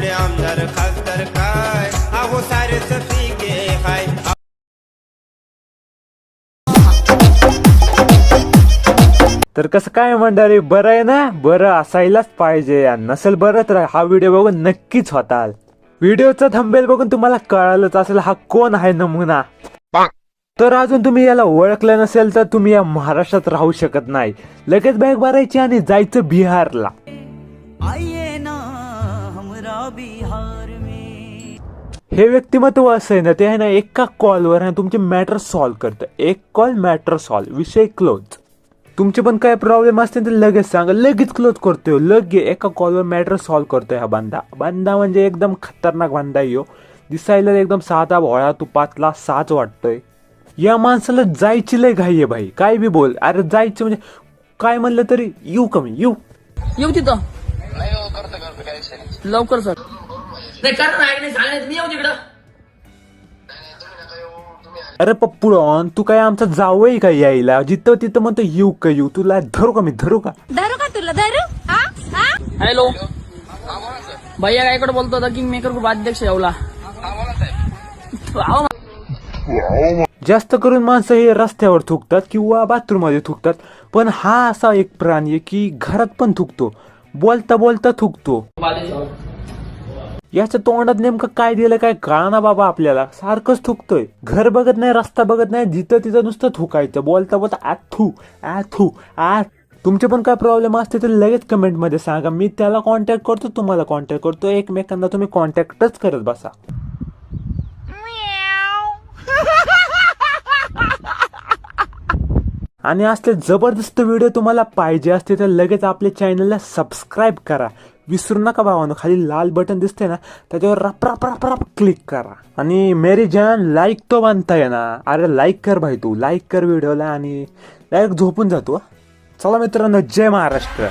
पुढे आमदार खासदार काय अहो सारेच ठीक हाय. तर कसं काय मंडळी, बरं आहे ना? बरं असायलाच पाहिजे. नसेल बरं तर हा व्हिडिओ बघून नक्कीच होताल. व्हिडिओचा थंबनेल बघून तुम्हाला कळालंच असेल हा कोण आहे नमुना. तर अजून तुम्ही याला ओळखलं नसेल तर तुम्ही या महाराष्ट्रात राहू शकत नाही. लगेच बॅग भरायची आणि जायचं बिहारला. हे व्यक्तिमत्व असं आहे ना, ते आहे ना एका कॉलवर तुमचे मॅटर सॉल्व्ह करतं. एक कॉल मॅटर सॉल्व्ह, विषय क्लोज. तुमचे पण काय प्रॉब्लेम असतील तर लगेच सांगा, लगेच क्लोज करतोय. लगेच एका कॉलवर मॅटर सॉल्व्ह करतोय हा बांधा. म्हणजे एकदम खतरनाक बांधा यो. दिसायला एकदम साधा भोळा तुपातला साच वाटतोय. या माणसाला जायची लय घाई आहे भाई. काय बी बोल, अरे जायचं म्हणजे काय म्हणलं तरी येऊ कमी येऊ तिथं लवकर सर. नाही कर नाही सांगायचं, मी येऊ तिकडं. अरे पप्पुळॉन, तू काय आमचा जावई का यायला? जिथं तिथं म्हणतो येऊ का येऊ. तुला धरू का मी धरू का तुला धरू. हॅलो भैया गायकडे बोलतो होता, किंग मेकर ग्रुप अध्यक्ष येवला. जास्त करून माणसं हे रस्त्यावर थुकतात किंवा बाथरूम मध्ये थुकतात, पण हा असा एक प्राणी आहे की घरात पण थुकतो, बोलता बोलता थुकतो. याच्या तोंडात नेमकं काय दिलं काय कळना बाबा आपल्याला. सारखंच थुकतोय, घर बघत नाही, रस्ता बघत नाही, जिथं तिथं नुसतं थुकायचं, बोलता बोलता ॲथू. तुमचे पण काय प्रॉब्लेम असते तर लगेच कमेंट मध्ये सांगा. मी त्याला कॉन्टॅक्ट करतो, तुम्हाला कॉन्टॅक्ट करतो. एकमेकांना तुम्ही कॉन्टॅक्टच करत बसा. आणि असले जबरदस्त व्हिडिओ तुम्हाला पाहिजे असते तर लगेच आपल्या चॅनलला सबस्क्राईब करा. विसरू नका भावानो, खाली लाल बटन दिसते ना, त्याच्यावर रप रप रप रप क्लिक करा. आणि मेरी जान लाईक तो बनता है ना. अरे लाईक कर भाई, तू लाईक कर व्हिडिओला आणि डायरेक्ट झोपून जातो. चला मित्रांनो, जय महाराष्ट्र.